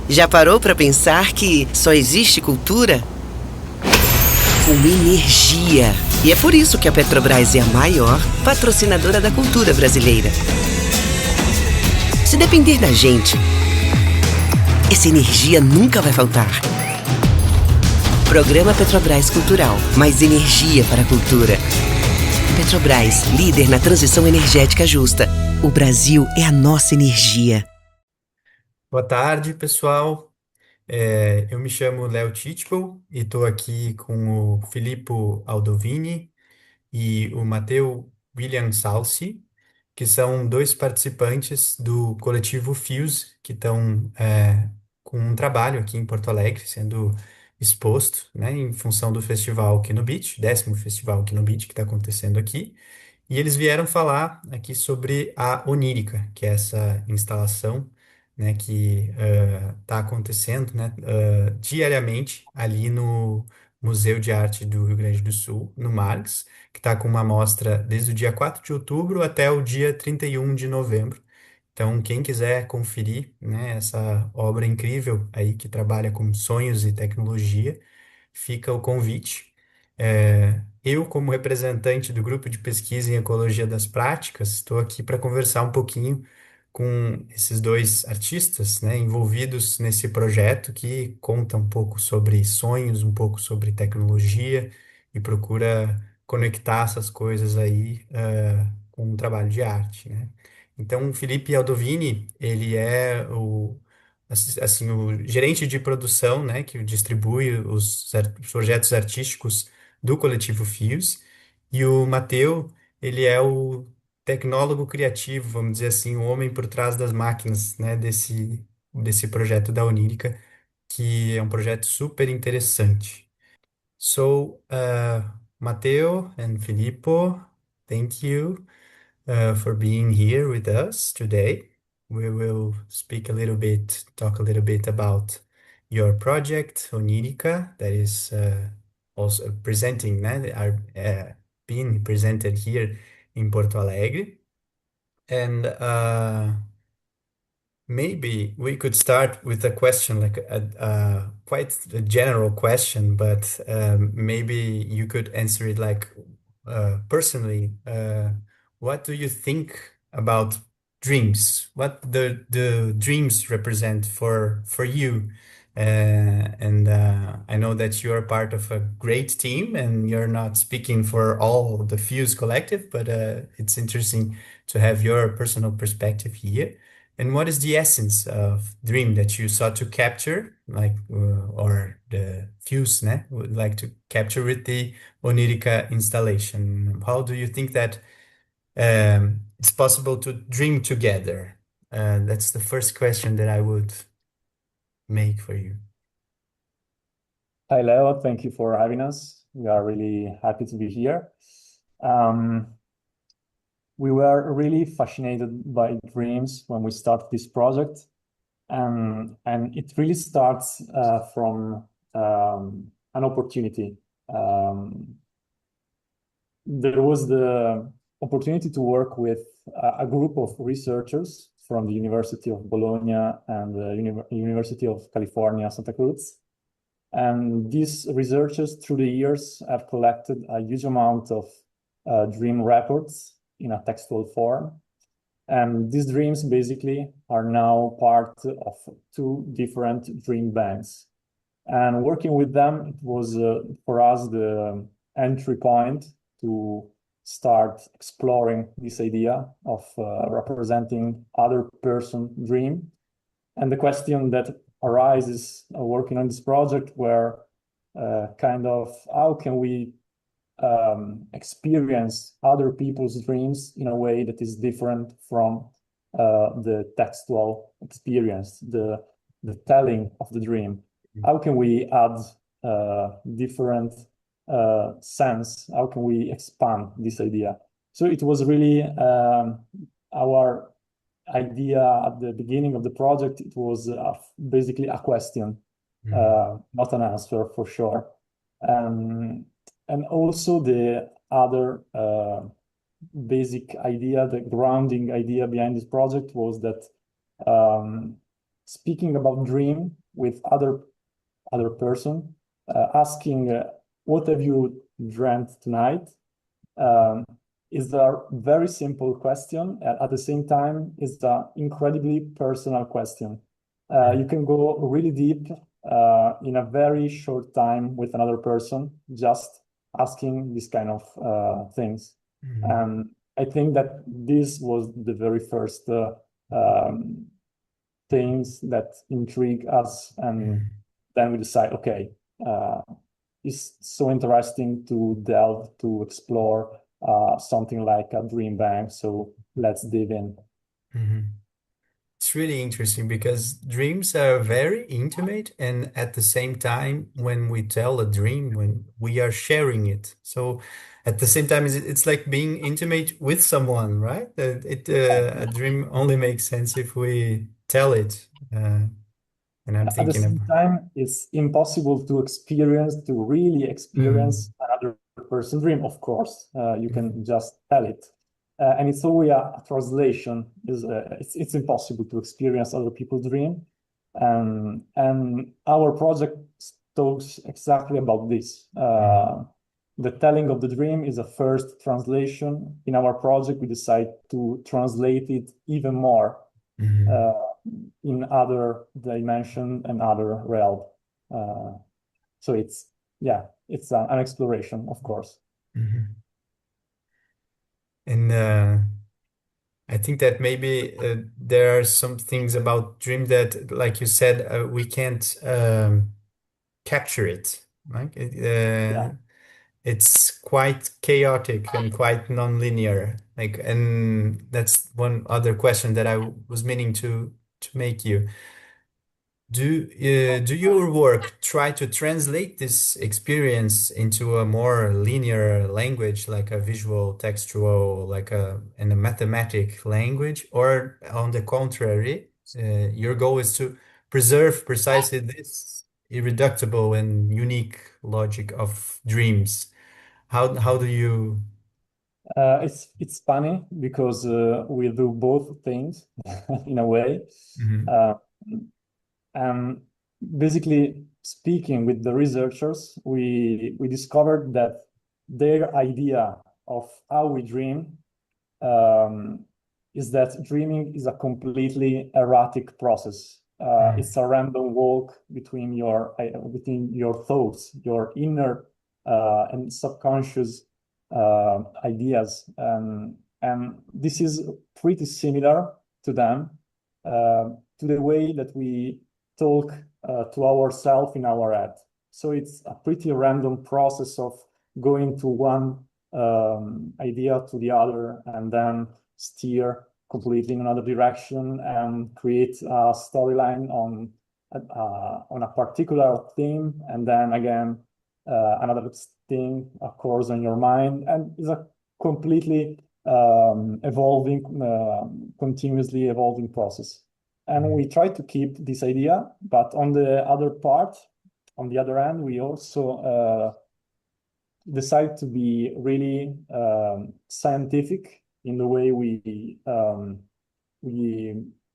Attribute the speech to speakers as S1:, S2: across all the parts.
S1: Já parou para pensar que só existe cultura com energia? E é por isso que a Petrobras é a maior patrocinadora da cultura brasileira. Se depender da gente, essa energia nunca vai faltar. Programa Petrobras Cultural. Mais energia para a cultura. Petrobras, líder na transição energética justa. O Brasil é a nossa energia.
S2: Boa tarde, pessoal. Eu me chamo Léo Titchell e estou aqui com o Filippo Aldovini e o Matteo William Salsi, que são dois participantes do Coletivo FUSE, que estão com um trabalho aqui em Porto Alegre, sendo exposto, né, em função do festival aqui no Beach, 10º festival aqui no Beach, que está acontecendo aqui. E eles vieram falar aqui sobre a Onírica, que é essa instalação, né, que está acontecendo, né, diariamente ali no Museu de Arte do Rio Grande do Sul, no Marx, que está com uma mostra desde o dia 4 de outubro até o dia 31 de novembro. Então, quem quiser conferir, né, essa obra incrível aí que trabalha com sonhos e tecnologia, fica o convite. Eu, como representante do grupo de pesquisa em ecologia das práticas, estou aqui para conversar um pouquinho com esses dois artistas, né, envolvidos nesse projeto que conta um pouco sobre sonhos, um pouco sobre tecnologia e procura conectar essas coisas aí, com um trabalho de arte, né? Então, o Felipe Aldovini, ele é assim, o gerente de produção, né, que distribui os projetos artísticos do Coletivo FUSE, e o Mateu, ele é o tecnólogo criativo, vamos dizer assim, o homem por trás das máquinas, né, desse projeto da Onírica, que é um projeto super interessante. So, Mateo and Filippo, thank you for being here with us today. We will speak a little bit, talk a little bit about your project, Onirica, that is also presenting, né, are being presented here in Porto Alegre. And maybe we could start with a question, like a quite a general question, but maybe you could answer it like personally. What do you think about dreams? What the dreams represent for you? And I know that you are part of a great team, and you're not speaking for all the Fuse collective, but it's interesting to have your personal perspective here. And what is the essence of dream that you sought to capture, like, or the Fuse, né, would like to capture with the Onirica installation? How do you think that it's possible to dream together? That's the first question that I would make for you.
S3: Hi, Leo. Thank you for having us. We are really happy to be here. We were really fascinated by dreams when we started this project, and it really starts from an opportunity. There was the opportunity to work with a group of researchers from the University of Bologna and the University of California, Santa Cruz. And these researchers, through the years, have collected a huge amount of dream records in a textual form. And these dreams basically are now part of two different dream banks. And working with them, it was for us the entry point to start exploring this idea of representing other person dream. And the question that arises working on this project were kind of how can we experience other people's dreams in a way that is different from the textual experience, the telling of the dream. How can we add different sense? How can we expand this idea? So it was really our idea at the beginning of the project. It was basically a question, not an answer for sure. And also the other basic idea, the grounding idea behind this project was that speaking about dream with other person, asking what have you dreamt tonight, is a very simple question. At the same time, it's an incredibly personal question. You can go really deep in a very short time with another person, just asking this kind of things. And I think that this was the very first things that intrigue us, and then we decide, okay, it's so interesting to delve, to explore something like a dream bank, so let's dive in.
S2: It's really interesting because dreams are very intimate, and at the same time, when we tell a dream, when we are sharing it. So at the same time, it's like being intimate with someone, right? A dream only makes sense if we tell it. And I'm
S3: At the
S2: thinking of,
S3: same time, it's impossible to really experience another person's dream, of course. You can just tell it. And it's always a translation. It's impossible to experience other people's dream. And our project talks exactly about this. The telling of the dream is a first translation. In our project, we decide to translate it even more in other dimension and other realm. So it's an exploration, of course.
S2: and I think that maybe there are some things about dream that, like you said, we can't capture it, right? It's quite chaotic and quite non-linear. And that's one other question that I was meaning to make you. Do your work try to translate this experience into a more linear language, like a visual, textual, and a mathematic language, or on the contrary, your goal is to preserve precisely this irreducible and unique logic of dreams? How do you?
S3: It's funny because we do both things in a way. And basically speaking with the researchers, we discovered that their idea of how we dream is that dreaming is a completely erratic process. It's a random walk between your thoughts, your inner and subconscious ideas, and this is pretty similar to them, to the way that we talk to ourselves in our head. So it's a pretty random process of going to one idea to the other, and then steer completely in another direction and create a storyline on a particular theme, and then again another thing occurs on your mind, and it's a completely continuously evolving process. And we try to keep this idea, but on the other end, we also decide to be really scientific in the way we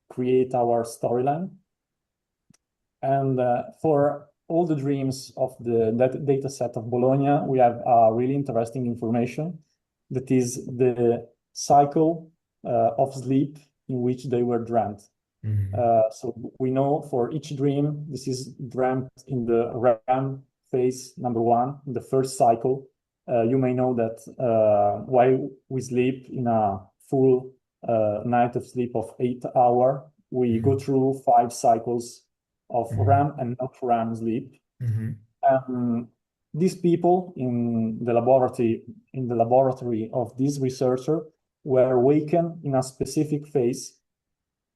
S3: create our storyline. And for all the dreams of that data set of Bologna, we have really interesting information. That is the cycle of sleep in which they were dreamt. So we know for each dream, this is dreamt in the REM phase number 1, in the first cycle. You may know that while we sleep in a full night of sleep of 8 hours, we go through 5 cycles of REM and not REM sleep. These people in the laboratory of this researcher were awakened in a specific phase,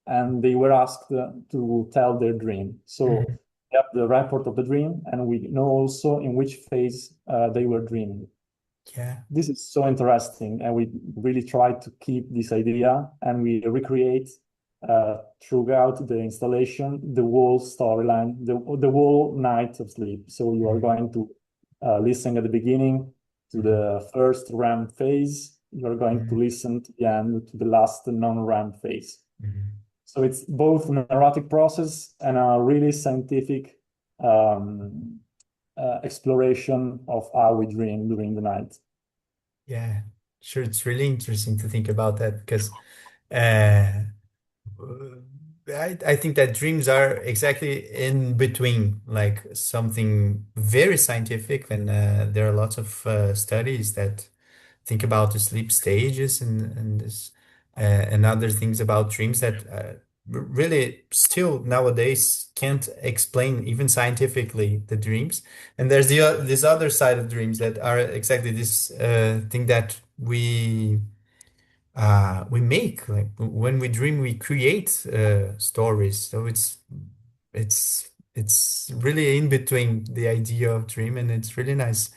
S3: and they were asked to tell their dream. So we have the report of the dream, and we know also in which phase they were dreaming. This is so interesting, and we really try to keep this idea, and we recreate throughout the installation the whole storyline, the whole night of sleep. So you are going to listen at the beginning to the first REM phase. You are going to listen to the end, to the last non-REM phase. So it's both a narrative process and a really scientific exploration of how we dream during the night.
S2: Yeah, sure. It's really interesting to think about that because uh, I think that dreams are exactly in between, like something very scientific, and there are lots of studies that think about the sleep stages and other things about dreams that really still nowadays can't explain even scientifically the dreams. And there's this other side of dreams that are exactly this thing that we make, like when we dream we create stories, so it's really in between the idea of dream, and it's really nice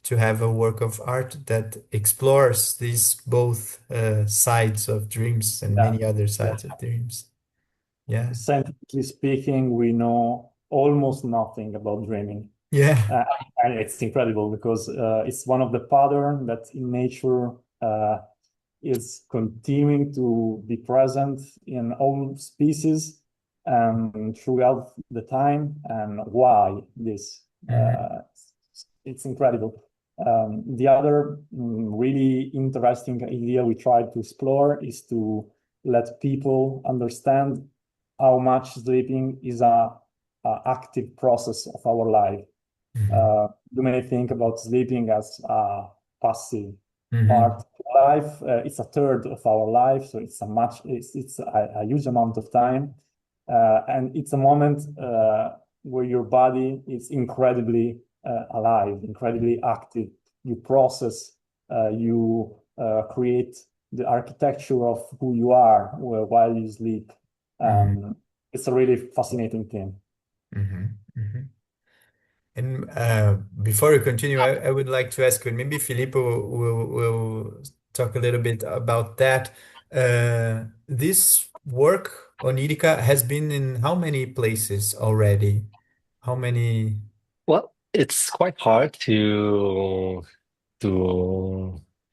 S2: to have a work of art that explores these both sides of dreams and
S3: Yeah.
S2: many other
S3: Yeah.
S2: sides of dreams. Yeah.
S3: Scientifically speaking, we know almost nothing about dreaming.
S2: Yeah.
S3: And it's incredible because it's one of the pattern that in nature is continuing to be present in all species and throughout the time. And why this?
S2: Mhm.
S3: It's incredible. The other really interesting idea we try to explore is to let people understand how much sleeping is a active process of our life.
S2: Mhm.
S3: You may think about sleeping as a passive part
S2: Mhm.
S3: of life. It's a third of our life, so it's a huge amount of time, and it's a moment where your body is incredibly alive, incredibly active. You process, you create the architecture of who you are while you sleep.
S2: Mhm.
S3: It's a really fascinating thing.
S2: Mhm. Mhm. And before we continue, I would like to ask you, maybe Filippo will talk a little bit about that. This work, Onirica, has been in how many places already? How many?
S4: Well, it's quite hard to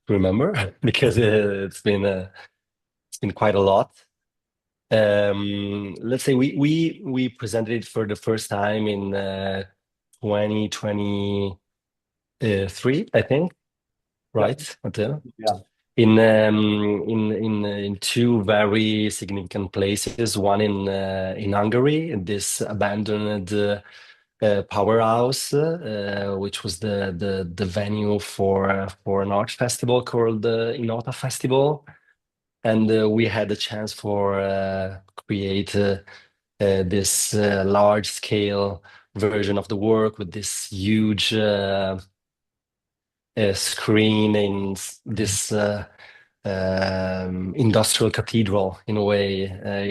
S4: remember because it's been quite a lot. Let's say we presented it for the first time in 2023, I think,
S3: Yeah,
S4: right, Matteo?
S3: yeah,
S4: In two very significant places, one in Hungary, in this abandoned powerhouse, which was the venue for an art festival called the Inota Festival, and we had the chance for create this large scale version of the work with this huge screen in this industrial cathedral in a way.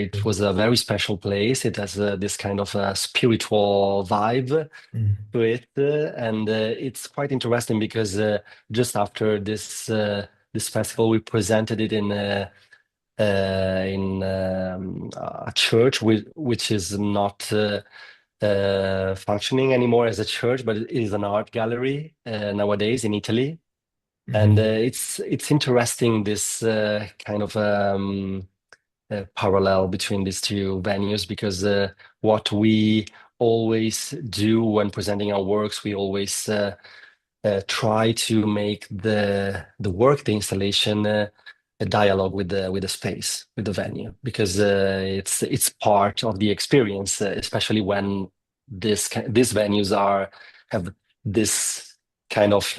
S4: It was a very special place. It has this kind of spiritual vibe
S2: Mhm.
S4: to it, and it's quite interesting because just after this festival, we presented it in a church which is not functioning anymore as a church, but it is an art gallery nowadays in Italy. And
S2: Mhm.
S4: it's interesting this kind of parallel between these two venues because what we always do when presenting our works, we always try to make the work, the installation, a dialogue with the space, with the venue, because it's part of the experience, especially when these venues have this kind of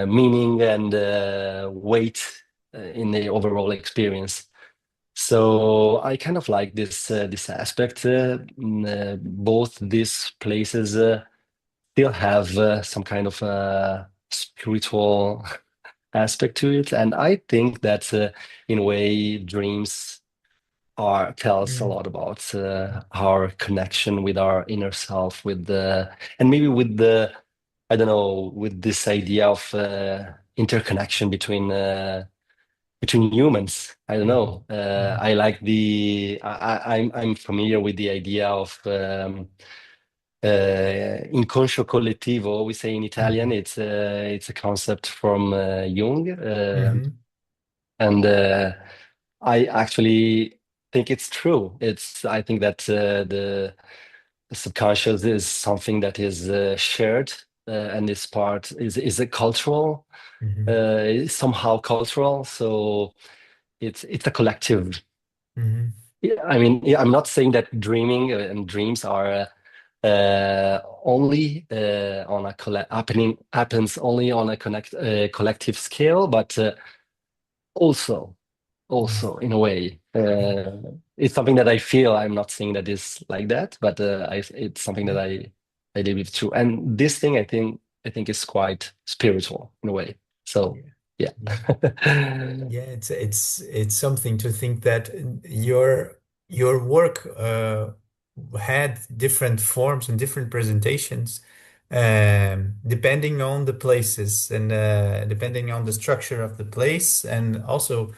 S4: meaning and weight in the overall experience. So I kind of like this aspect. Both these places still have some kind of spiritual aspect to it, and I think that in a way, dreams are tells a
S2: Mhm.
S4: lot about our connection with our inner self, with the and maybe with the I don't know, with this idea of interconnection between humans. I don't
S2: Mhm.
S4: know.
S2: Mhm.
S4: I like I'm familiar with the idea of inconscio collettivo. We say in Italian.
S2: Mhm.
S4: It's a concept from Jung,
S2: Mhm.
S4: and I actually think it's true. I think that the subconscious is something that is shared, and this part is a cultural, is somehow cultural. So it's a collective. Yeah, I mean, yeah, I'm not saying that dreaming and dreams are only on a happens only on a collective scale, but also in a way, it's something that I feel. I'm not saying that is like that, but it's something that I live with too. And this thing, I think is quite spiritual in a way. So yeah.
S2: Yeah, it's something to think that your work had different forms and different presentations, depending on the places and depending on the structure of the place, and also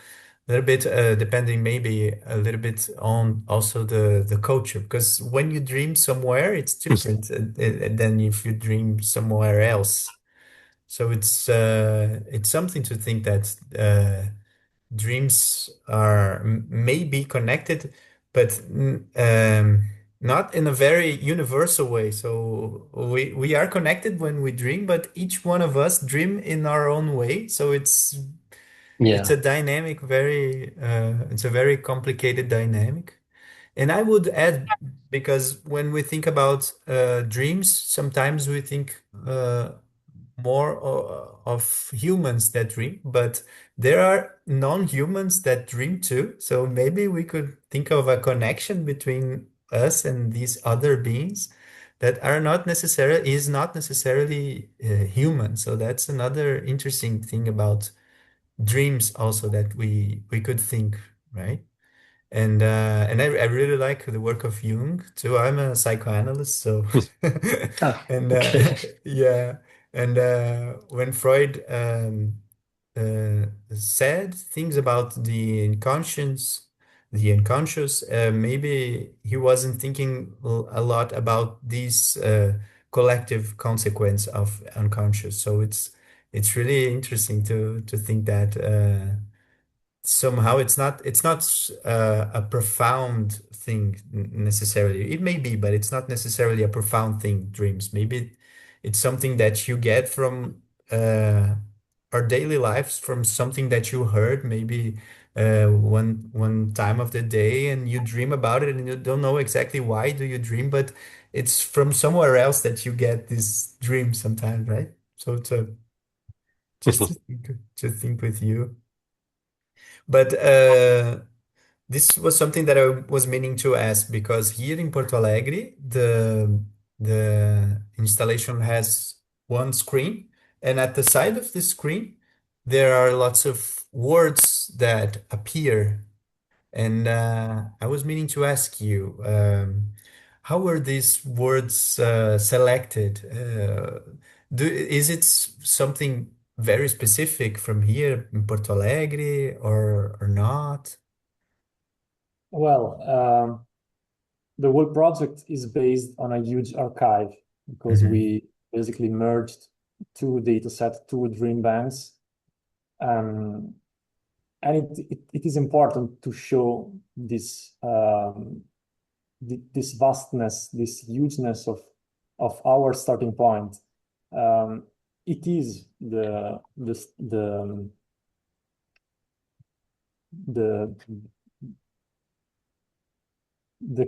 S2: a little bit depending maybe a little bit on also the culture. Because when you dream somewhere, it's different than if you dream somewhere else. So it's something to think that dreams are maybe connected, but not in a very universal way. So we are connected when we dream, but each one of us dream in our own way. So it's
S4: Yeah.
S2: a dynamic, it's a very complicated dynamic. And I would add, because when we think about dreams, sometimes we think more of humans that dream, but there are non-humans that dream too. So maybe we could think of a connection between us and these other beings that is not necessarily human. So that's another interesting thing about dreams also that we could think, right? And I really like the work of Jung too. I'm a psychoanalyst, so
S4: Ah,
S2: and
S4: okay.
S2: yeah, and when Freud said things about the unconscious, maybe he wasn't thinking a lot about these collective consequence of unconscious. So it's really interesting to think that. Somehow it's not a profound thing necessarily. It may be, but it's not necessarily a profound thing, dreams. Maybe it's something that you get from our daily lives, from something that you heard maybe one time of the day, and you dream about it and you don't know exactly why do you dream, but it's from somewhere else that you get this dream sometimes, right? So just to think with you. But this was something that I was meaning to ask, because here in Porto Alegre, the installation has one screen, and at the side of the screen, there are lots of words that appear. And I was meaning to ask you, how were these words selected? Is it something very specific from here in Porto Alegre, or not?
S3: Well, the whole project is based on a huge archive because
S2: Mhm.
S3: we basically merged two data sets, two dream banks. And it is important to show this this vastness, this hugeness of our starting point. It is the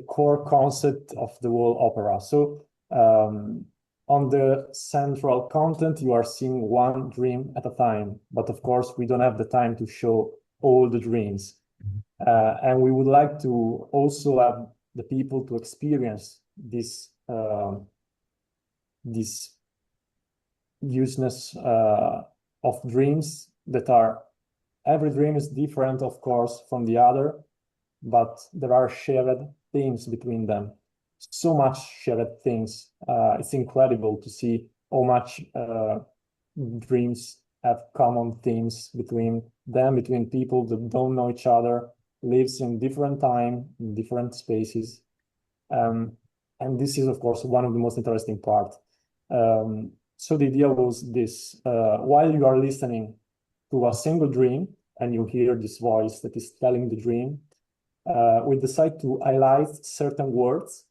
S3: core concept of the whole opera. So on the central content, you are seeing one dream at a time, but of course we don't have the time to show all the dreams. And we would like to also have the people to experience this this useness of dreams that are, every dream is different, of course, from the other, but there are shared themes between them. So much shared things. It's incredible to see how much dreams have common themes between them, between people that don't know each other, lives in different time, in different spaces. And this is, of course, one of the most interesting parts. So the idea was this: while you are listening to a single dream and you hear this voice that is telling the dream, we decide to highlight certain words,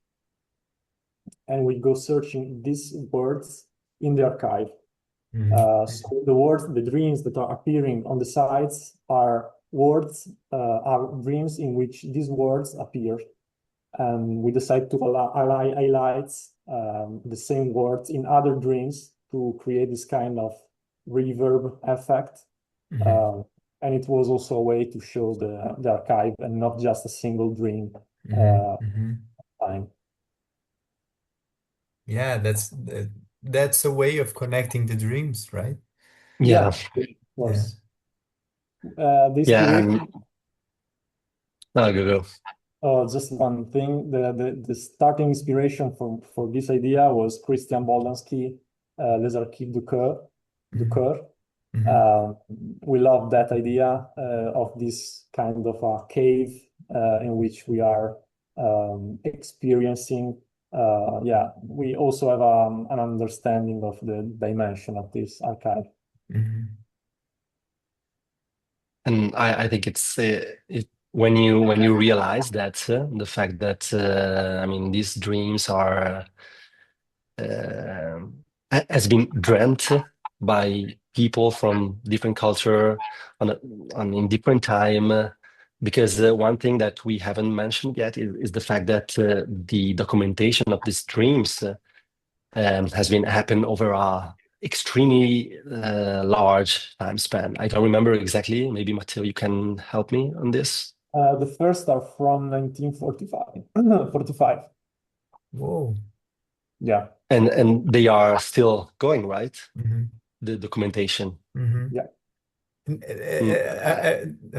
S3: and we go searching these words in the archive. So the words, the dreams that are appearing on the sides are words, are dreams in which these words appear. And we decide to highlight the same words in other dreams to create this kind of reverb effect. And it was also a way to show the archive and not just a single dream time.
S2: Yeah, that's a way of connecting the dreams, right?
S4: Yeah.
S3: Of course. This
S4: Yeah.
S3: creation,
S4: No, go.
S3: just one thing, the starting inspiration for this idea was Christian Boltanski, Les Archives du Cœur. We love that idea of this kind of a cave in which we are experiencing. We also have an understanding of the dimension of this archive.
S4: And I think it's when you realize that the fact that I mean these dreams are has been dreamt by people from different culture in different time. Because one thing that we haven't mentioned yet is the fact that the documentation of these dreams has been happened over a extremely large time span. I don't remember exactly. Maybe Matteo, you can help me on this.
S3: The first are from 1945. 45.
S2: Whoa.
S3: Yeah.
S4: And they are still going, right? The documentation.
S3: Yeah.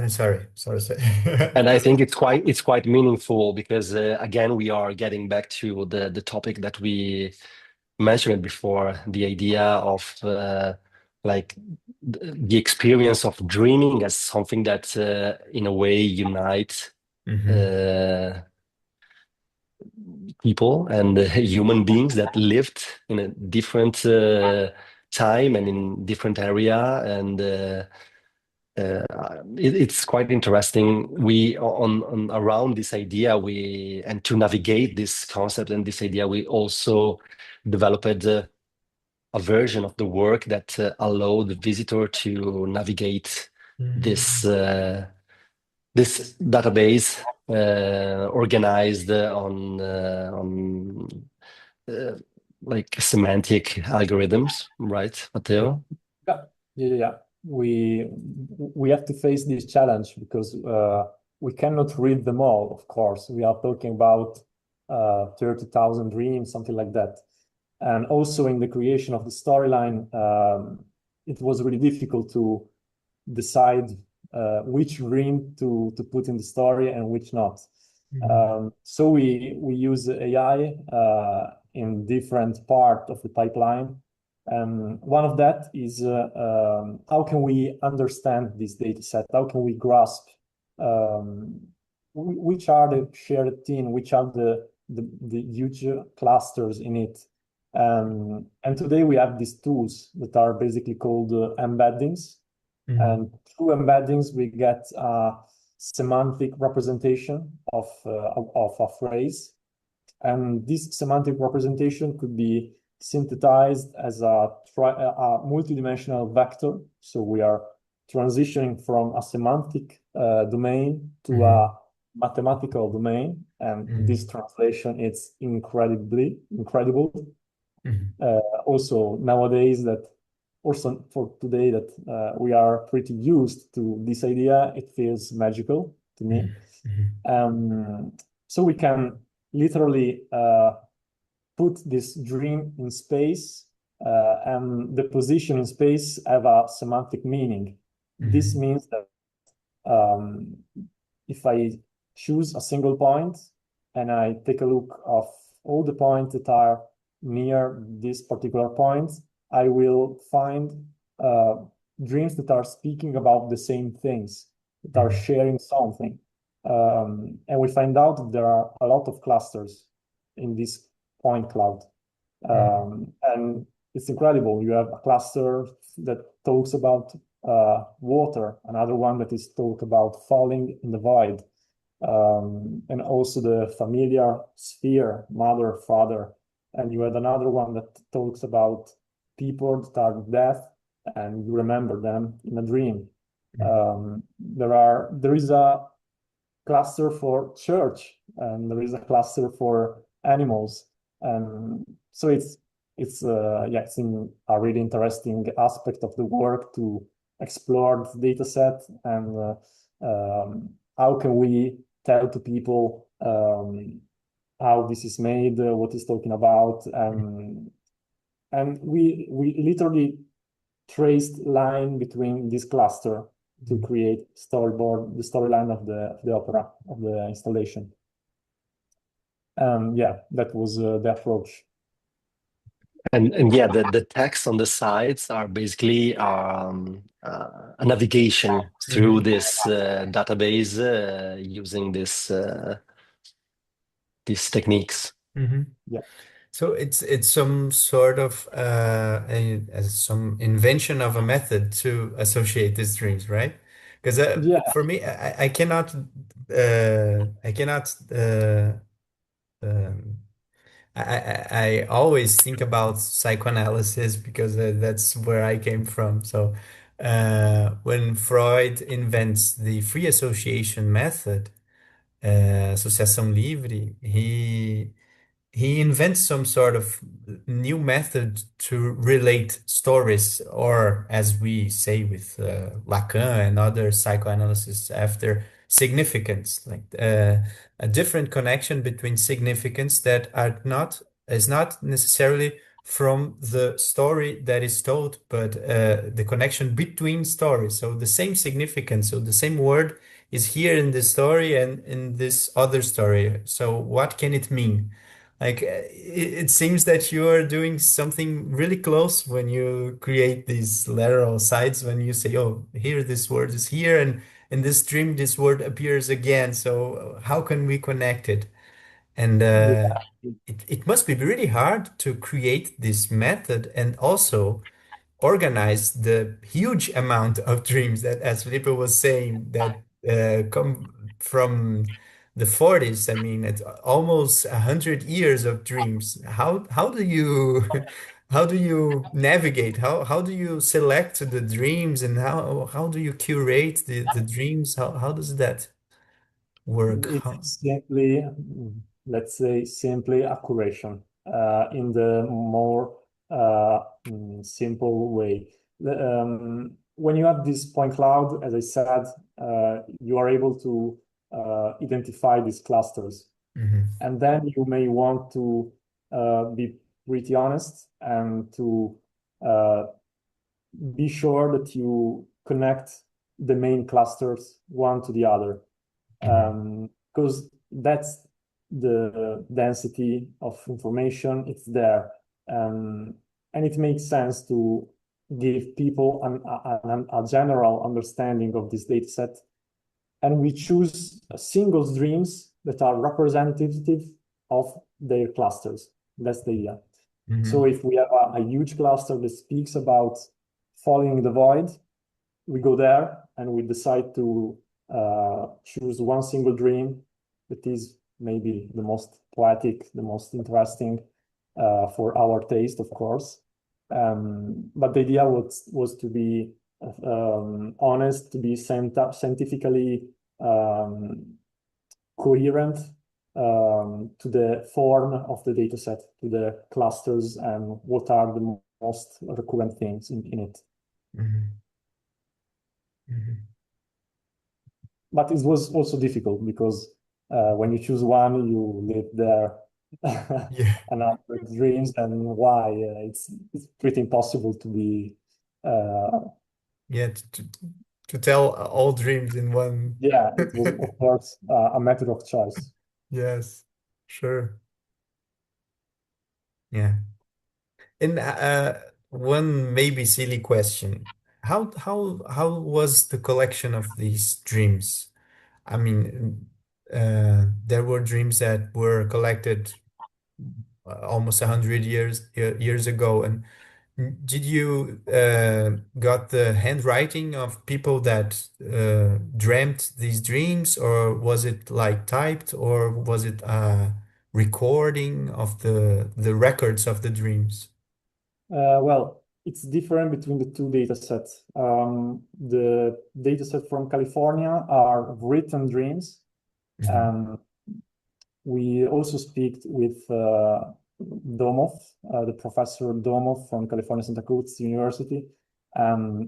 S2: Sorry.
S4: And I think it's quite meaningful because again we are getting back to the topic that we mentioned before, the idea of like the experience of dreaming as something that in a way unites people and human beings that lived in a different time and in different area, and it's quite interesting. We on around this idea, and to navigate this concept and this idea, we also developed a version of the work that allowed the visitor to navigate this this database organized on like semantic algorithms, right, Matteo?
S3: Yeah. We have to face this challenge because we cannot read them all, of course. We are talking about 30,000 dreams, something like that. And also in the creation of the storyline, it was really difficult to decide which dream to put in the story and which not. So we use AI in different part of the pipeline. One of that is how can we understand this data set? How can we grasp which are the shared theme, which are the huge clusters in it? And today we have these tools that are basically called embeddings. And through embeddings, we get a semantic representation of a phrase. And this semantic representation could be synthesized as a multidimensional vector. So we are transitioning from a semantic domain to a mathematical domain. And this translation is incredible. Also nowadays for today that we are pretty used to this idea, it feels magical to me. So we can literally put this dream in space and the position in space have a semantic meaning. This means that if I choose a single point and I take a look of all the points that are near this particular point, I will find dreams that are speaking about the same things, that are sharing something. And we find out that there are a lot of clusters in this point cloud. And it's incredible. You have a cluster that talks about water, another one that is talk about falling in the void, and also the familiar sphere, mother, father. And you had another one that talks about people that are death and you remember them in a dream. There is a cluster for church and there is a cluster for animals. And so it's a really interesting aspect of the work to explore the data set and how can we tell to people how this is made, what it's talking about, and we literally traced line between this cluster to create the storyline of the opera, of the installation. That was the approach.
S4: And yeah, the text on the sides are basically a navigation through this database using these techniques.
S3: Yeah.
S2: So it's some sort of some invention of a method to associate these dreams, right? Because
S3: Yeah.
S2: for me, I cannot um, I always think about psychoanalysis because that's where I came from. So when Freud invents the free association method, associação livre, he invents some sort of new method to relate stories, or as we say with Lacan and other psychoanalysts after significance, like a different connection between significance that is not necessarily from the story that is told, but the connection between stories. So the same significance, so the same word is here in this story and in this other story. So what can it mean? Like it seems that you are doing something really close when you create these lateral sides, when you say, oh, here this word is here, and in this dream this word appears again. So how can we connect it? And it must be really hard to create this method and also organize the huge amount of dreams that, as Felipe was saying, that come from the 40s. I mean, it's almost 100 years of dreams. How do you how do you navigate? How do you select the dreams and how do you curate the dreams? How does that work?
S3: It's simply, let's say, simply a curation in the more simple way. When you have this point cloud, as I said, you are able to identify these clusters. And then you may want to be pretty honest and to be sure that you connect the main clusters one to the other. Because that's the density of information, it's there. And it makes sense to give people a general understanding of this data set. And we choose single dreams that are representative of their clusters. That's the idea. So if we have a huge cluster that speaks about following the void, we go there and we decide to choose one single dream that is maybe the most poetic, the most interesting for our taste, of course. But the idea was to be honest, to be scientifically coherent to the form of the data set, to the clusters, and what are the most recurrent things in it. But it was also difficult because when you choose one, you live there another dreams, and why it's pretty impossible to be
S2: to tell all dreams in one.
S3: It was of course a matter of choice.
S2: Yes, sure. Yeah. And one maybe silly question. How was the collection of these dreams? I mean, there were dreams that were collected almost 100 years ago, and Did you got the handwriting of people that dreamt these dreams, or was it like typed, or was it a recording of the records of the dreams?
S3: Well, it's different between the two data sets. The data set from California are written dreams.
S2: Mhm.
S3: We also speak with Domov, the professor Domov from California Santa Cruz University.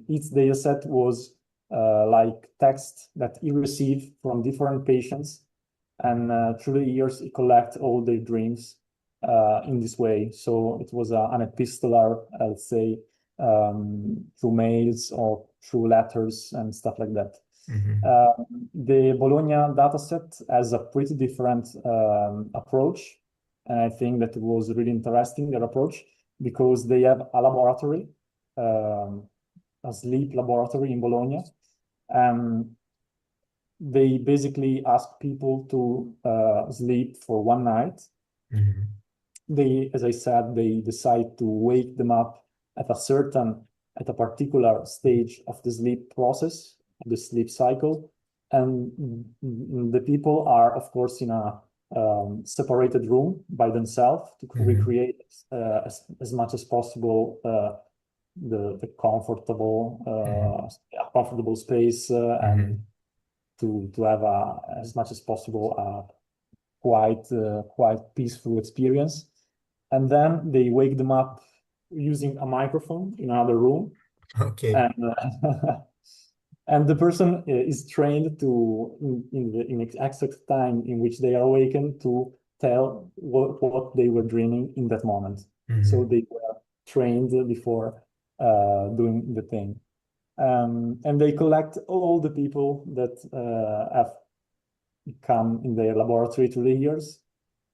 S3: Each data set was like text that he received from different patients. And through the years, he collect all their dreams in this way. So it was an epistolar, let's say, through mails or through letters and stuff like that.
S2: Mhm.
S3: The Bologna dataset has a pretty different approach. And I think that it was really interesting, their approach, because they have a laboratory, a sleep laboratory in Bologna. And they basically ask people to sleep for one night.
S2: Mhm.
S3: They, as I said, they decide to wake them up at a particular stage of the sleep process, the sleep cycle. And the people are, of course, in a separated room by themselves to
S2: Mhm.
S3: recreate as much as possible the
S2: Mhm.
S3: comfortable space and
S2: Mhm.
S3: to have as much as possible a quite peaceful experience. And then they wake them up using a microphone in another room,
S2: Okay.
S3: and and the person is trained to in the exact time in which they are awakened to tell what they were dreaming in that moment. So
S2: Mhm.
S3: they were trained before doing the thing. And they collect all the people that have come in the laboratory through the years.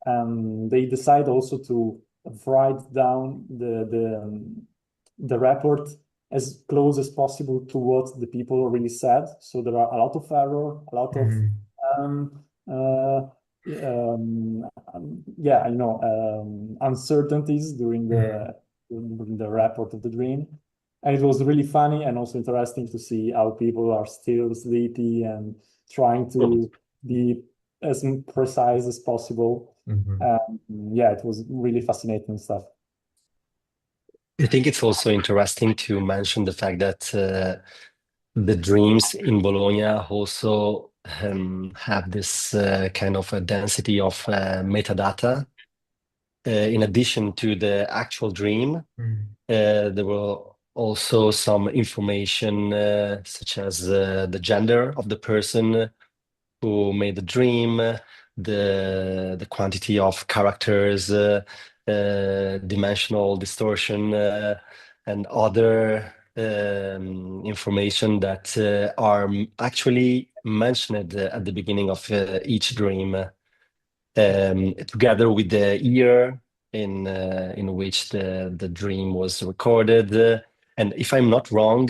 S3: They decide also to write down the report as close as possible to what the people really said. So there are a lot of error, a lot of
S2: Mhm.
S3: um, uh, yeah, uncertainties during
S2: Mhm.
S3: the report of the dream. And it was really funny and also interesting to see how people are still sleepy and trying to be as precise as possible.
S2: Mhm.
S3: Yeah, it was really fascinating stuff.
S4: I think it's also interesting to mention the fact that the dreams in Bologna also have this kind of a density of metadata. In addition to the actual dream,
S2: Mhm.
S4: there were also some information such as the gender of the person who made the dream, the quantity of characters, dimensional distortion, and other information that are actually mentioned at the beginning of each dream, together with the year in which the dream was recorded. And if I'm not wrong,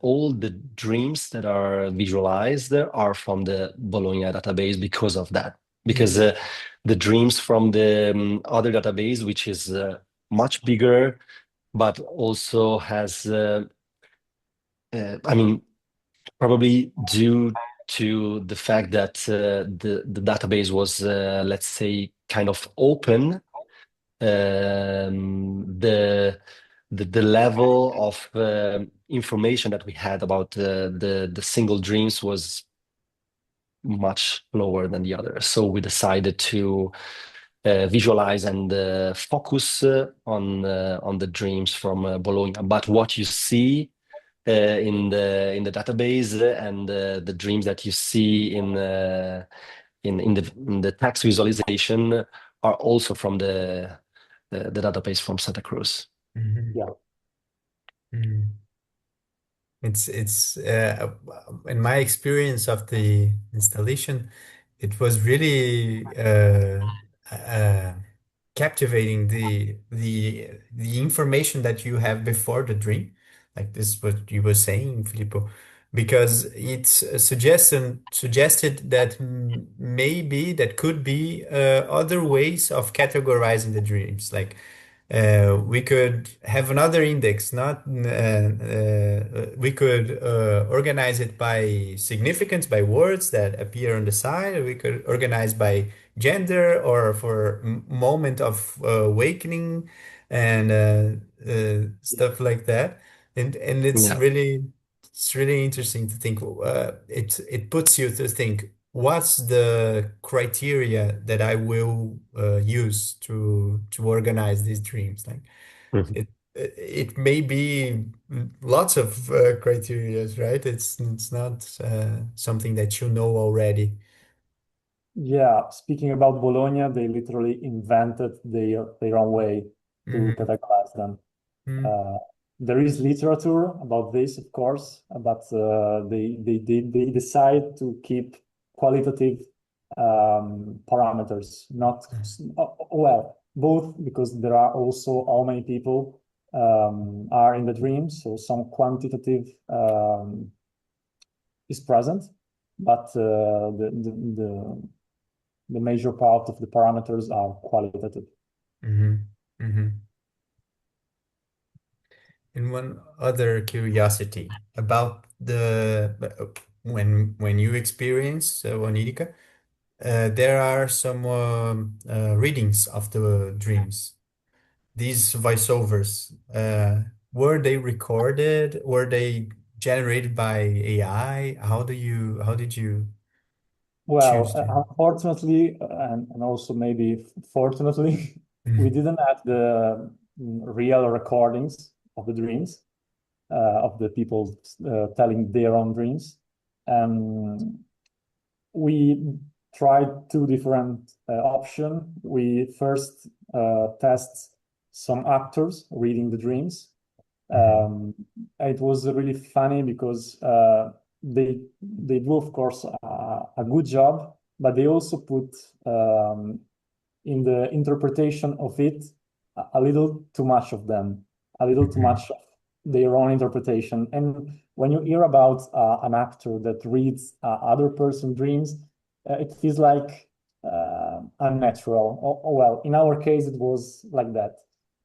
S4: all the dreams that are visualized are from the Bologna database because of that. Because
S2: Mhm.
S4: the dreams from the other database, which is much bigger, but also has, I mean, probably due to the fact that the database was, let's say, kind of open, the level of information that we had about the single dreams was much lower than the others. So we decided to visualize and focus on the dreams from Bologna. But what you see in the database and the dreams that you see in the text visualization are also from the database from Santa Cruz.
S2: Mhm.
S3: Yeah.
S2: Mhm. It's in my experience of the installation, it was really uh, captivating the information that you have before the dream, like this what you were saying, Filippo, because it's suggested that maybe that could be other ways of categorizing the dreams, like We could have another index, not we could organize it by significance, by words that appear on the side. We could organize by gender or for moment of awakening and stuff like that. And
S4: Yeah.
S2: it's really interesting to think. It puts you to think, what's the criteria that I will use to organize these dreams? Like
S4: Mhm.
S2: it may be lots of criterias, right? It's not something that you know already.
S3: Yeah, speaking about Bologna, they literally invented their own way to
S2: Hmm.
S3: categorize them. Uh, there is literature about this, of course, but they decide to keep qualitative parameters, not well, both because there are also how many people are in the dream, so some quantitative is present, but the major part of the parameters are qualitative.
S2: Hmm. Hmm. And one other curiosity about the when you experience onirica, there are some readings of the dreams. These voiceovers, were they recorded? Were they generated by AI? How did you
S3: Well,
S2: choose to?
S3: unfortunately, and also maybe fortunately, we
S2: Mhm.
S3: didn't have the real recordings of the dreams of the people telling their own dreams. Um, we tried two different options. We first test some actors reading the dreams.
S2: Mhm.
S3: Um, it was really funny because they do, of course, a good job, but they also put in the interpretation of it a little too much of them, a little too
S2: Mhm.
S3: much of their own interpretation. And when you hear about an actor that reads other person's dreams, it feels like unnatural. Well, in our case, it was like that.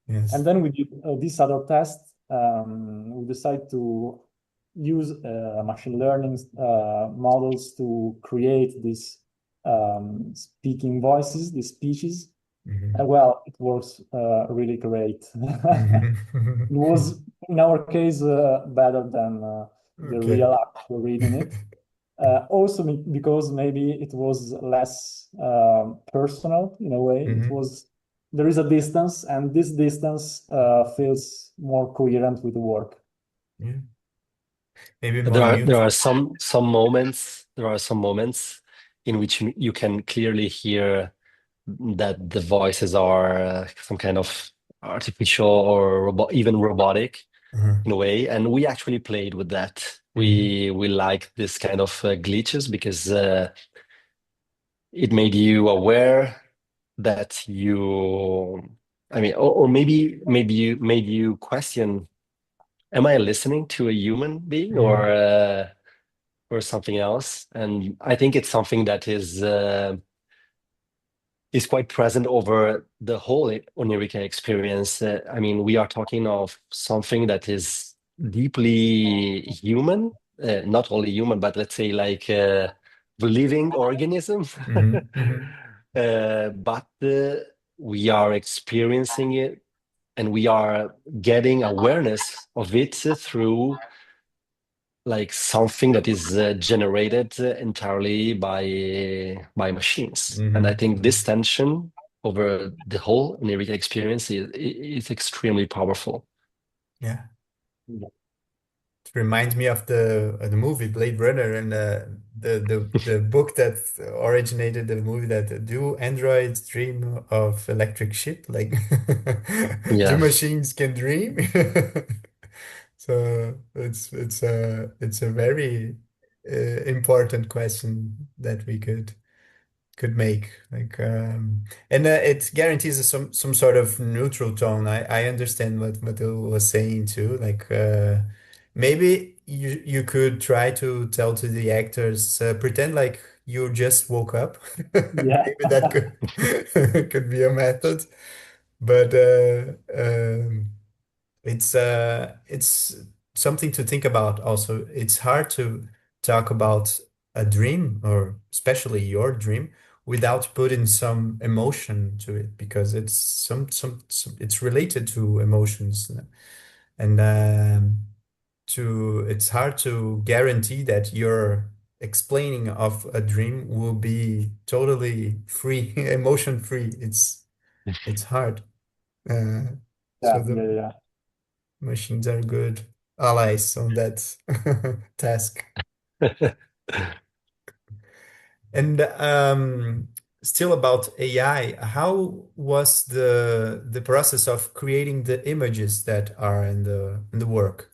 S3: And
S2: Yes.
S3: then we did this other test. We decided to use machine learning models to create these speaking voices, these speeches.
S2: Mhm.
S3: And well, it works really great. It
S2: Mhm.
S3: was, in our case, better than the
S2: Okay.
S3: real actor reading it. Also because maybe it was less personal in a way. It
S2: Mhm.
S3: was there is a distance, and this distance feels more coherent with the work.
S2: Yeah. Maybe
S4: There
S2: more
S4: are there
S2: neutral.
S4: are some moments in which you can clearly hear that the voices are some kind of artificial or even robotic
S2: Mhm.
S4: in a way, and we actually played with that.
S2: Mhm.
S4: We like this kind of glitches because it made you aware that I mean, or maybe you made you question, am I listening to a human being
S2: Mhm.
S4: or something else? And I think it's something that is quite present over the whole onirica experience. I mean, we are talking of something that is deeply human, not only human, but let's say like the living organism.
S2: Mhm. Mhm.
S4: But we are experiencing it and we are getting awareness of it through like something that is generated entirely by machines. And I
S2: Mhm.
S4: think this
S2: Mhm.
S4: tension over the whole oniric experience is extremely powerful.
S2: Yeah.
S3: Yeah.
S2: It reminds me of the movie Blade Runner and the book that originated the movie, that do androids dream of electric sheep? Like, do
S4: Yeah.
S2: machines can dream? So it's a very important question that we could make, like, and it guarantees some sort of neutral tone. I understand what Matil was saying too, like, maybe you could try to tell to the actors, pretend like you just woke up.
S3: Yeah.
S2: Maybe that could could be a method. but it's something to think about also. It's hard to talk about a dream, or especially your dream, without putting some emotion to it, because it's some it's related to emotions, and to it's hard to guarantee that your explaining of a dream will be totally free, emotion free. It's hard. So
S3: Yeah,
S2: the
S3: yeah, yeah.
S2: machines are good allies on that task. And still about AI, how was the process of creating the images that are in the work?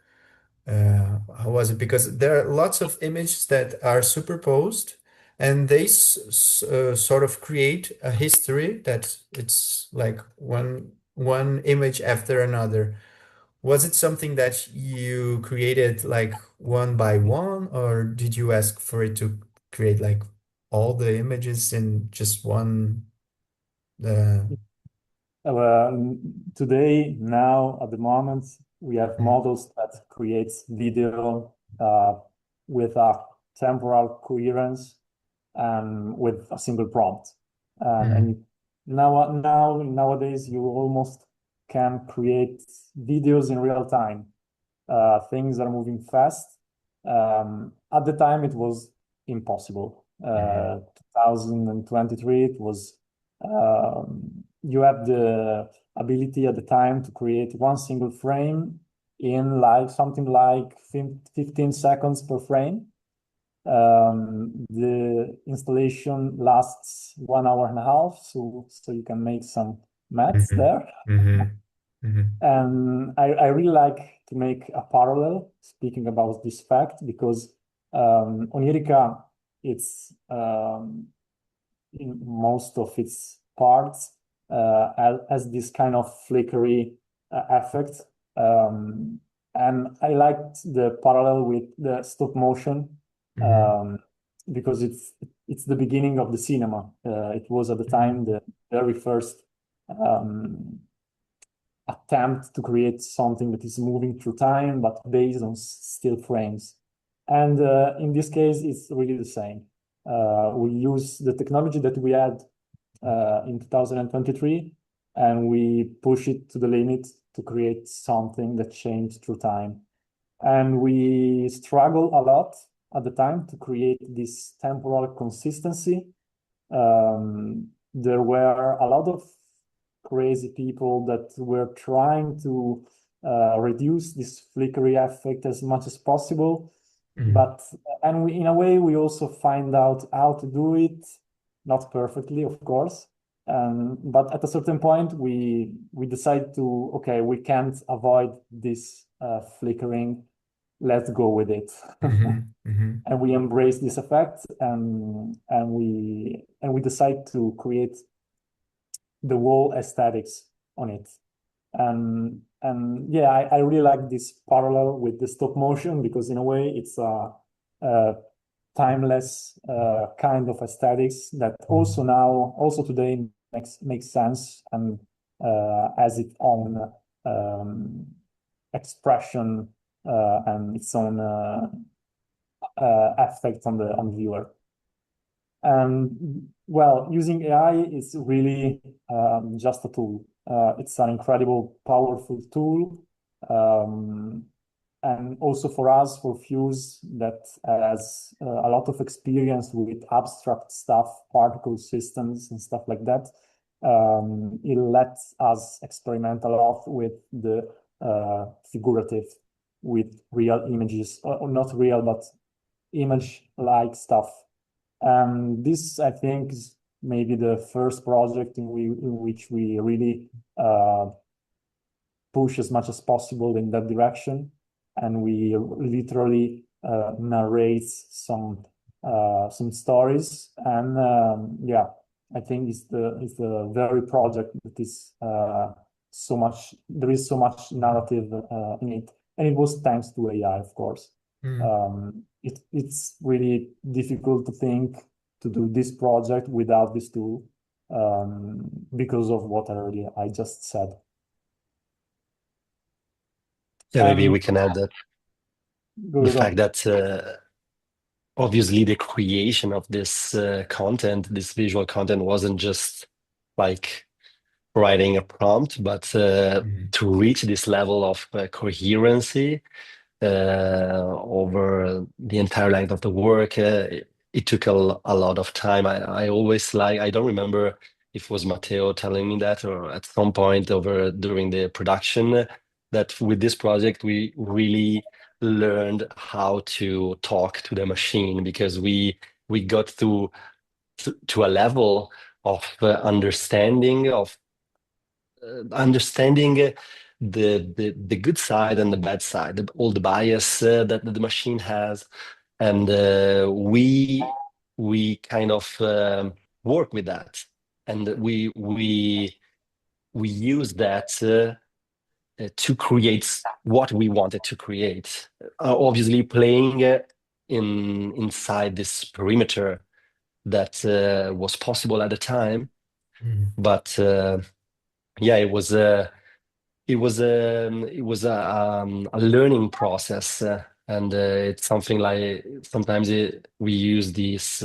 S2: How was it? Because there are lots of images that are superposed, and they sort of create a history that it's like one image after another. Was it something that you created like one by one, or did you ask for it to create like all the images in just one? Uh,
S3: Today, now, at the moment, we have
S2: mhm,
S3: models that creates video with a temporal coherence and with a single prompt.
S2: mhm,
S3: And nowadays, you almost can create videos in real time. Things are moving fast. At the time, it was impossible.
S2: mhm,
S3: 2023, it was you have the ability at the time to create one single frame in like something like 15 seconds per frame. The installation lasts 1 hour and a half, so you can make some maths
S2: mhm,
S3: there.
S2: mhm, mhm,
S3: And I really like to make a parallel speaking about this fact because Onirica, it's in most of its parts has this kind of flickery effect. And I liked the parallel with the stop motion
S2: mhm,
S3: um, because it's the beginning of the cinema. It was at the
S2: mhm,
S3: time the very first um, attempt to create something that is moving through time, but based on still frames. And in this case, it's really the same. We use the technology that we had in 2023, and we push it to the limit to create something that changed through time. And we struggle a lot at the time to create this temporal consistency. There were a lot of crazy people that were trying to reduce this flickery effect as much as possible.
S2: mhm,
S3: But and we, in a way, we also find out how to do it, not perfectly, of course. But at a certain point, we decide to, okay, we can't avoid this flickering. Let's go with it.
S2: mhm, mhm,
S3: And we embrace this effect, and we decide to create the whole aesthetics on it. And yeah, I really like this parallel with the stop motion because in a way it's a timeless kind of aesthetics that also today makes sense and has its own expression and its own effect on the viewer. And well, using AI is really just a tool. It's an incredible, powerful tool. And also for us, for Fuse, that has a lot of experience with abstract stuff, particle systems and stuff like that. It lets us experiment a lot with the figurative, with real images, or not real, but image-like stuff. And this, I think, is maybe the first project in which we really push as much as possible in that direction. And we literally narrate some stories. And yeah, I think it's the very project that is so much, there is so much narrative in it. And it was thanks to AI, of course.
S2: mhm,
S3: It's really difficult to think to do this project without this tool. because of what I just said.
S4: Yeah, maybe
S3: And
S4: we can add that
S3: go
S4: the
S3: ahead.
S4: fact that obviously the creation of this content, this visual content, wasn't just like writing a prompt, but to reach this level of coherency over the entire length of the work, it took a lot of time. I always I don't remember if it was Matteo telling me that or at some point over during the production that with this project we really learned how to talk to the machine because we got to a level of understanding the good side and the bad side, all the bias that the machine has, and we kind of work with that, and we use that to create what we wanted to create. Obviously, playing inside this perimeter that was possible at the time, but yeah, it was a learning process, and it's something like sometimes we use this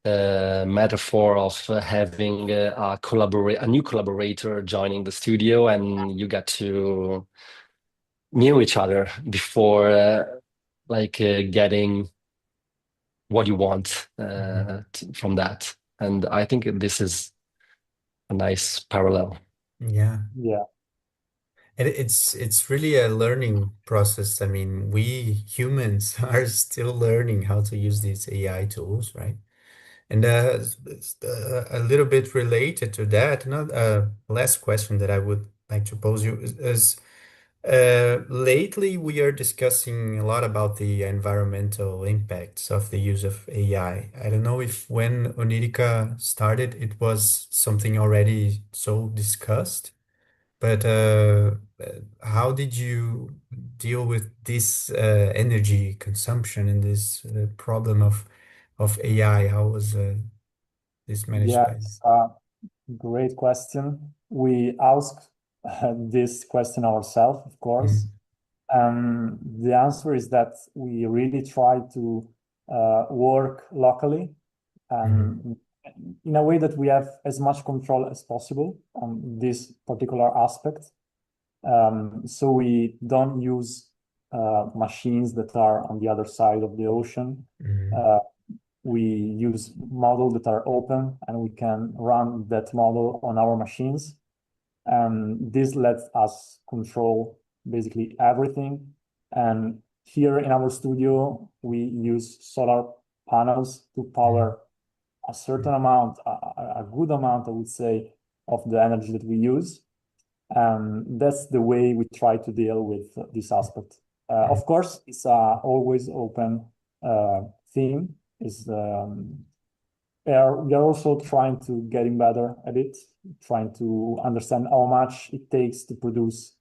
S4: metaphor of having a new collaborator joining the studio, and you get to know each other before getting what you want from that. And I think this is a nice parallel.
S2: Yeah.
S3: Yeah.
S2: And it's really a learning process. I mean, we humans are still learning how to use these AI tools, right? And a little bit related to that, not last question that I would like to pose you is lately we are discussing a lot about the environmental impacts of the use of AI. I don't know if when Onirica started, it was something already so discussed. But how did you deal with this energy consumption and this problem of AI? How was this managed
S3: Yeah,
S2: by?
S3: it's a great question. We asked this question ourselves, of course. The answer is that we really try to work locally and in a way that we have as much control as possible on this particular aspect. So we don't use machines that are on the other side of the ocean. We use models that are open and we can run that model on our machines. And this lets us control basically everything. And here in our studio, we use solar panels to power a certain amount, a good amount, I would say, of the energy that we use. And that's the way we try to deal with this aspect. Of course, it's a always open theme. We are also trying to getting better at it, trying to understand how much it takes to produce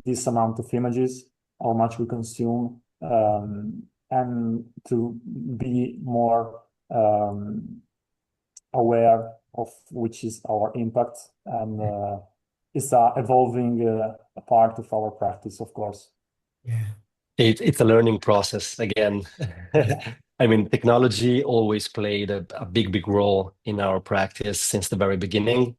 S3: this amount of images, how much we consume, and to be more aware of which is our impact. And it's a evolving part of our practice, of course.
S2: Yeah.
S4: It's a learning process again. I mean, technology always played a big role in our practice since the very beginning.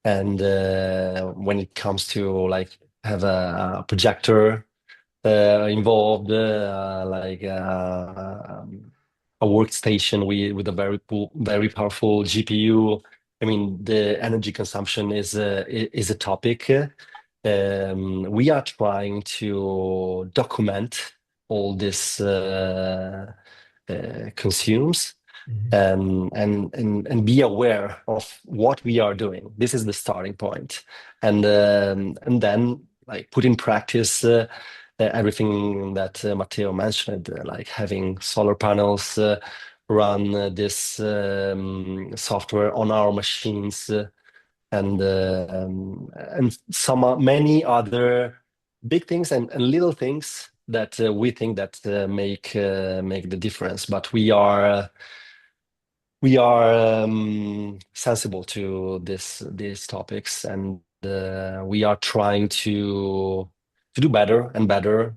S4: And when it comes to like have a projector involved, a workstation with a very powerful GPU. I mean, the energy consumption is a topic. We are trying to document all this consumes and be aware of what we are doing. This is the starting point, and then like put in practice everything that Matteo mentioned, like having solar panels run this software on our machines, and some many other big things and little things that we think that make the difference. But we are we are sensible to these topics, and we are trying to do better and better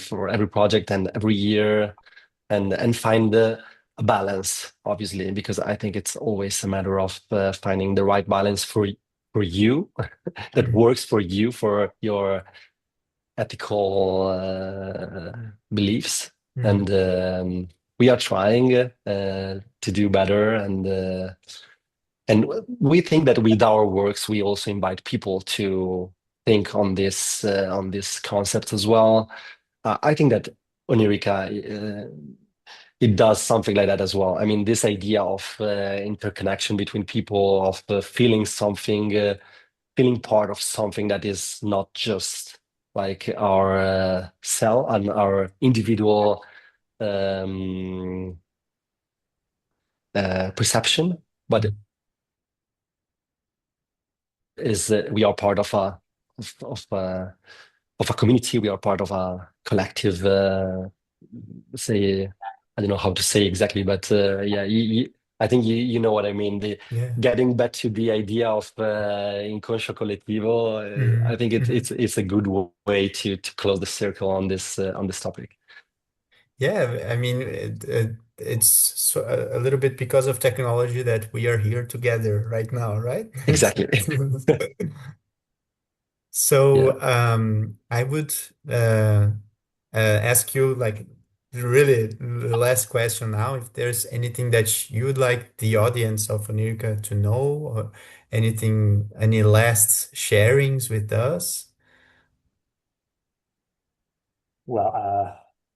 S4: for every project and every year, and find a balance, obviously, because I think it's always a matter of finding the right balance for you that works for you, for your ethical beliefs.
S2: Mhm.
S4: And we are trying to do better, and we think that with our works we also invite people to think on this concept as well. I think that Onirica it does something like that as well. I mean, this idea of interconnection between people, of feeling something, feeling part of something that is not just like our cell and our individual um, perception, but is we are part of of a of a community. We are part of a collective. Say, I don't know how to say exactly, but yeah, I think you know what I mean.
S2: Yeah.
S4: Getting back to the idea of inconscio collettivo, I
S2: Mhm.
S4: think
S2: Mhm.
S4: it's a good way to close the circle on this topic.
S2: Yeah, I mean, it's a little bit because of technology that we are here together right now, right?
S4: Exactly. Yeah.
S2: So, I would ask you, like, really the last question now, if there's anything that you would like the audience of Onirica to know, or anything, any last sharings with us?
S3: Well,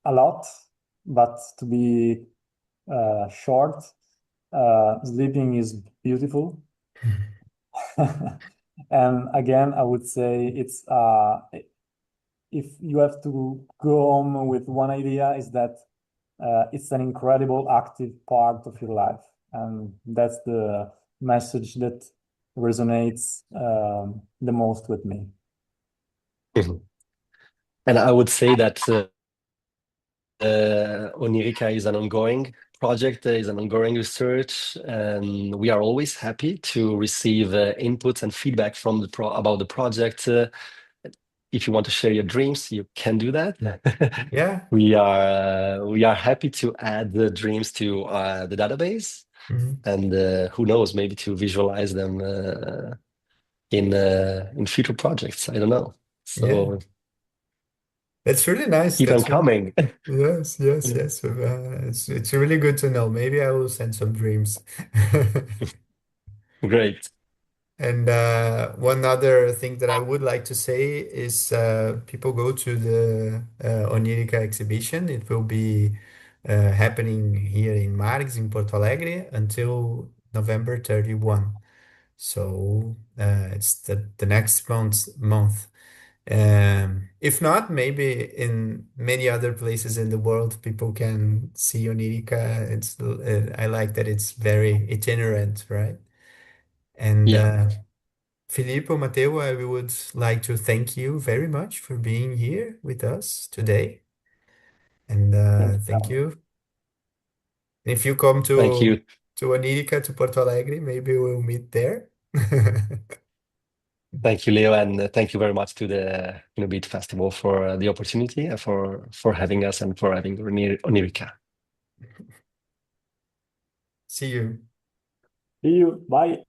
S3: a lot, but to be short, sleeping is beautiful. And again, I would say it's if you have to go home with one idea, is that it's an incredible active part of your life, and that's the message that resonates the most with me.
S4: Mhm. And I would say that Onirica is an ongoing project, is an ongoing research, and we are always happy to receive inputs and feedback from about the project. If you want to share your dreams, you can do that.
S2: Yeah.
S4: We are happy to add the dreams to the database,
S2: Mhm.
S4: and who knows, maybe to visualize them in future projects. I don't know.
S2: Yeah.
S4: So
S2: That's really nice.
S4: keep on
S2: That's really,
S4: coming.
S2: yes, yes, yes. It's really good to know. Maybe I will send some dreams.
S4: Great.
S2: And one other thing that I would like to say is people go to the Onirica exhibition. It will be happening here in Margs, in Porto Alegre, until November 31. So it's the next month. If not, maybe in many other places in the world, people can see Onirica. I like that it's very itinerant, right? And
S4: Yeah.
S2: Filippo, Matteo, I would like to thank you very much for being here with us today. And
S3: Thank
S2: thank
S3: you.
S2: you. If you come
S4: Thank you.
S2: to Onirica, to Porto Alegre, maybe we'll meet there.
S4: Thank you, Leo, and thank you very much to the Beat Festival for the opportunity and for having us and for having Onirica.
S2: See you.
S3: See you. Bye.